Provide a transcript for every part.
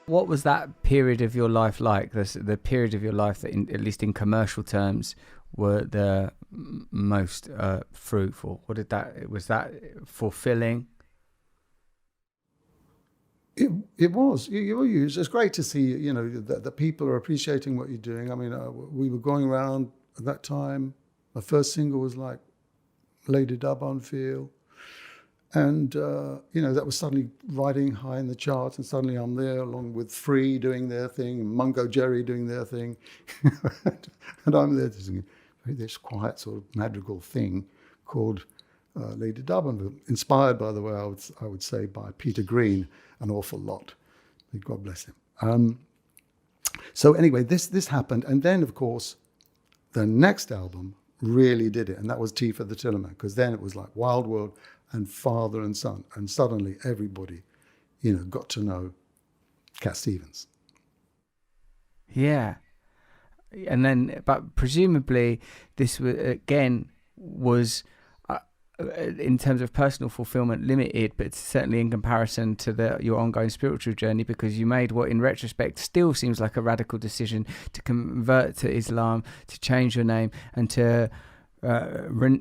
What was that period of your life like? The period of your life that, at least in commercial terms, were the most fruitful? Was that fulfilling? It was. It's great to see, that people are appreciating what you're doing. I mean, we were going around at that time. My first single was like Lady Dub on Feel. And, that was suddenly riding high in the charts, and suddenly I'm there along with Free doing their thing, and Mungo Jerry doing their thing. And I'm there singing this quiet sort of madrigal thing called Lady Dub, inspired, by the way, I would say, by Peter Green an awful lot. God bless him. So anyway, this happened. And then, of course, the next album really did it. And that was Tea for the Tillerman, because then it was like Wild World and Father and Son. And suddenly everybody, got to know Cat Stevens. Yeah. And then, but presumably this was in terms of personal fulfillment limited, but certainly in comparison to your ongoing spiritual journey, because you made what in retrospect still seems like a radical decision to convert to Islam, to change your name, and to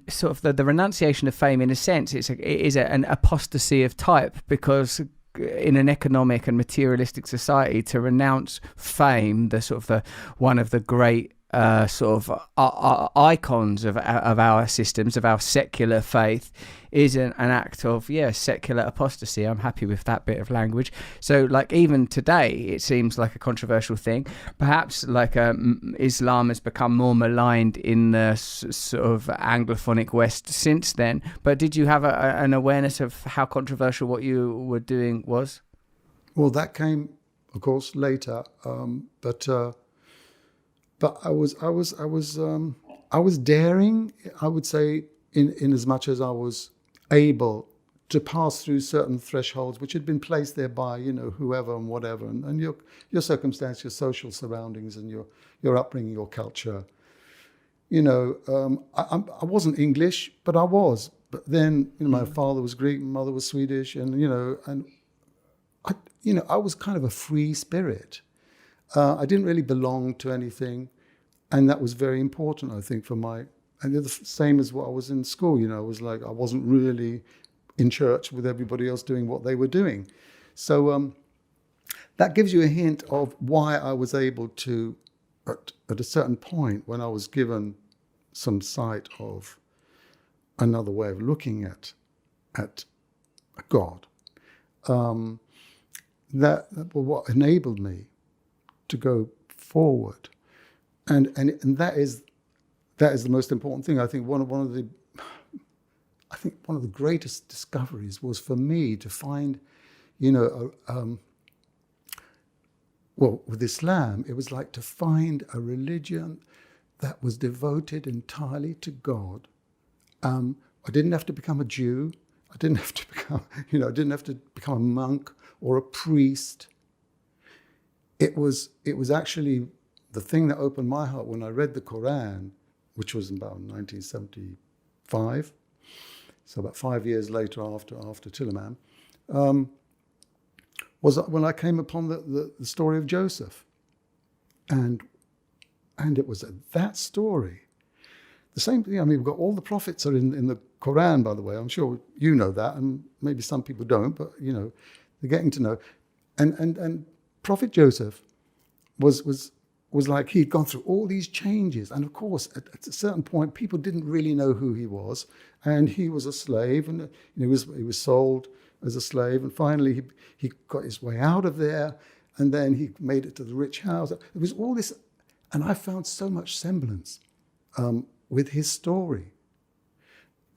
sort of the renunciation of fame. In a sense, it is an apostasy of type, because in an economic and materialistic society, to renounce fame, the one of the great icons of our systems, of our secular faith, is an act of secular apostasy. I'm happy with that bit of language. So like even today it seems like a controversial thing. Perhaps like Islam has become more maligned in the sort of Anglophonic West since then, but did you have an awareness of how controversial what you were doing was? Well, that came of course later, but I was daring, I would say, in as much as I was able to pass through certain thresholds which had been placed there by, whoever and whatever, and your circumstance, your social surroundings, and your upbringing, your culture. I wasn't English, but I was. But then, my father was Greek, my mother was Swedish, and I was kind of a free spirit. I didn't really belong to anything, and that was very important, I think, and the same as what I was in school. I was like, I wasn't really in church with everybody else doing what they were doing. So that gives you a hint of why I was able to, at a certain point, when I was given some sight of another way of looking at God, that what enabled me to go forward, and that is the most important thing. I think one of the greatest discoveries was for me to find, with Islam, it was like to find a religion that was devoted entirely to God. I didn't have to become a Jew. I didn't have to become a monk or a priest. It was actually the thing that opened my heart when I read the Quran, which was about 1975, so about 5 years later after Tillerman, was when I came upon the story of Joseph. And it was that story, the same thing. I mean, we've got all the prophets are in the Quran, by the way. I'm sure you know that, and maybe some people don't, but they're getting to know. And Prophet Joseph was like, he'd gone through all these changes, and of course at a certain point people didn't really know who he was, and he was a slave, and he was sold as a slave, and finally he got his way out of there, and then he made it to the rich house. It was all this, and I found so much semblance with his story.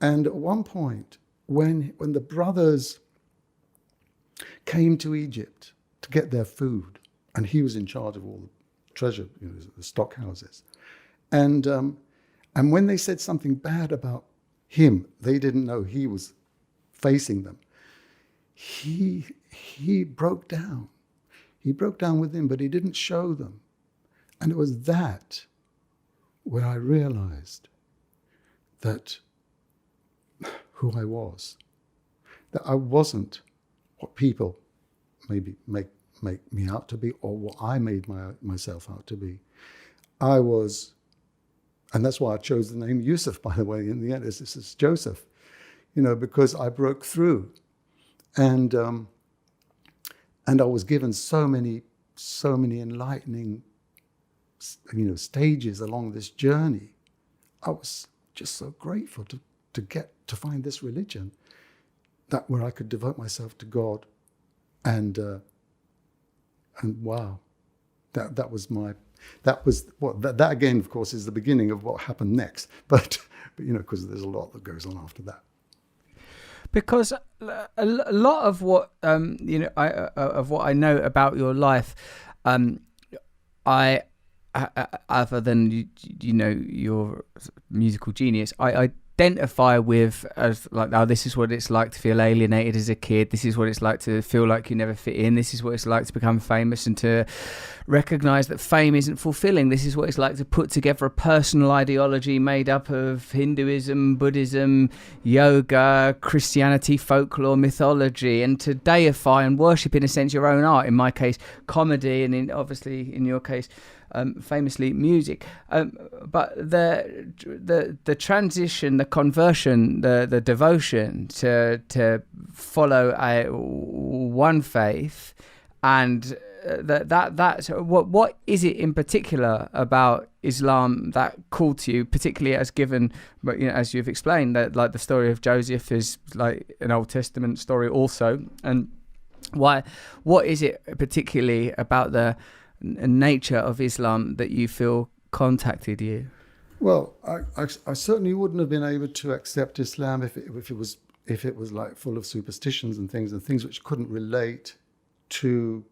And at one point, when the brothers came to Egypt to get their food, and he was in charge of all the treasure, the stock houses, and when they said something bad about him, they didn't know he was facing them. He broke down. He broke down with them, but he didn't show them. And it was that where I realized that who I was, that I wasn't what people maybe make make me out to be or what I made myself out to be. And that's why I chose the name Yusuf, by the way, in the end. This is Joseph, because I broke through. And I was given so many enlightening, stages along this journey. I was just so grateful to get to find this religion where I could devote myself to God. And wow, that again, of course, is the beginning of what happened next. But because there's a lot that goes on after that. Because a lot of what of what I know about your life, I other than your musical genius, I identify with as like, oh, this is what it's like to feel alienated as a kid. This is what it's like to feel like you never fit in. This is what it's like to become famous and to recognize that fame isn't fulfilling. This is what it's like to put together a personal ideology made up of Hinduism, Buddhism, yoga, Christianity, folklore, mythology, and to deify and worship, in a sense, your own art. In my case, comedy, and obviously in your case, famously music. But the transition, the conversion, the devotion to follow one faith, and that's what is it in particular about Islam that called to you, particularly as given, but as you've explained, that like the story of Joseph is like an Old Testament story also, and what is it particularly about the nature of Islam that you feel contacted you? Well, I certainly wouldn't have been able to accept Islam if it was like full of superstitions and things which couldn't relate to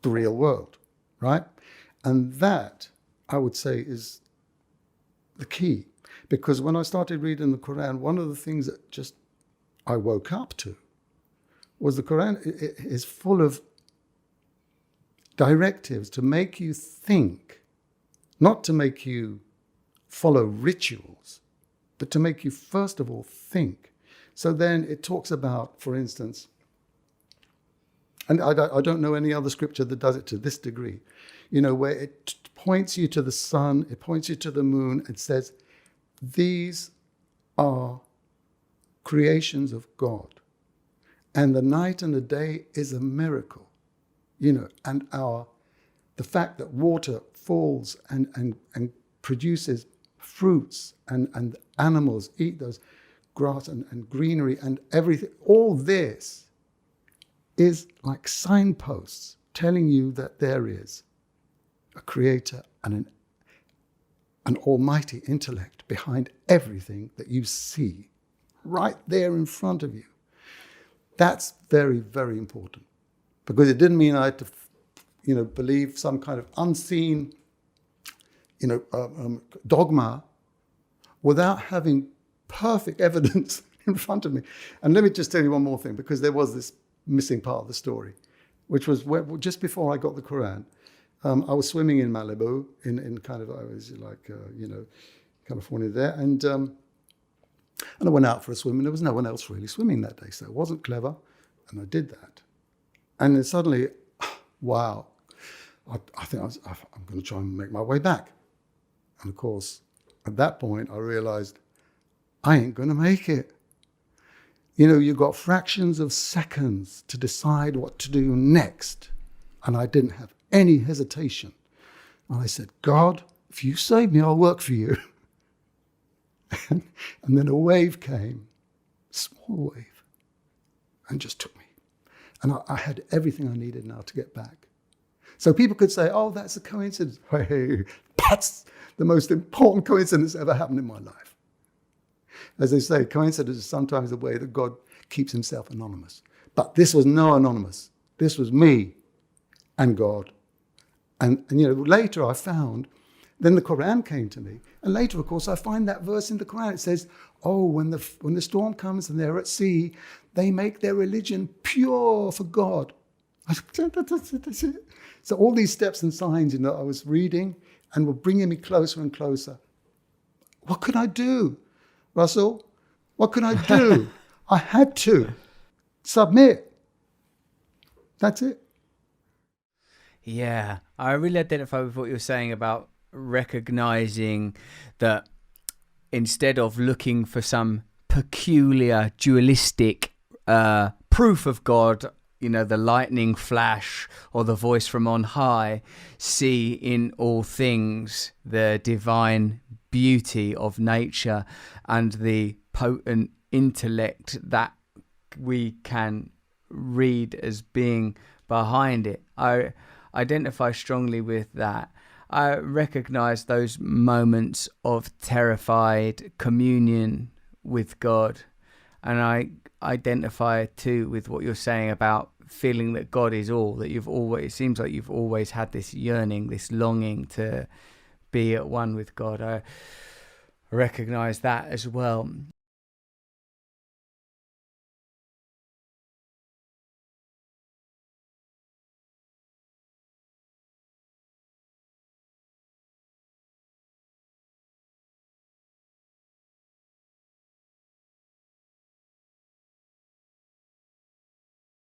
the real world, right? And that, I would say, is the key. Because when I started reading the Quran, one of the things that just I woke up to was the Quran is full of directives to make you think, not to make you follow rituals, but to make you first of all think. So then it talks about, for instance, and I don't know any other scripture that does it to this degree, where it points you to the sun, it points you to the moon, it says, these are creations of God, and the night and the day is a miracle. And the fact that water falls and produces fruits and animals eat those grass and greenery and everything, all this is like signposts telling you that there is a creator and an almighty intellect behind everything that you see right there in front of you. That's very, very important. Because it didn't mean I had to, believe some kind of unseen, dogma without having perfect evidence in front of me. And let me just tell you one more thing, because there was this missing part of the story, which was just before I got the Quran, I was swimming in Malibu in kind of, I was like, California there. And I went out for a swim, and there was no one else really swimming that day. So it wasn't clever, and I did that. And then suddenly, wow, I think I'm going to try and make my way back. And of course, at that point, I realized I ain't going to make it. You've got fractions of seconds to decide what to do next. And I didn't have any hesitation. And I said, God, if you save me, I'll work for you. And then a wave came, a small wave, and just took me. And I had everything I needed now to get back. So people could say, oh, that's a coincidence. Hey, that's the most important coincidence that ever happened in my life. As they say, coincidence is sometimes the way that God keeps himself anonymous. But this was no anonymous. This was me and God. And later I found, then the Quran came to me. And later, of course, I find that verse in the Quran. It says, oh, when the storm comes and they're at sea, they make their religion pure for God. So all these steps and signs, I was reading and were bringing me closer and closer. What could I do, Russell? What could I do? I had to submit. That's it. Yeah, I really identify with what you're saying about recognizing that instead of looking for some peculiar dualistic proof of God, the lightning flash or the voice from on high, see in all things the divine beauty of nature and the potent intellect that we can read as being behind it. I identify strongly with that. I recognize those moments of terrified communion with God. And I identify too with what you're saying about feeling that God is all, that it seems like you've always had this yearning, this longing to be at one with God. I recognize that as well.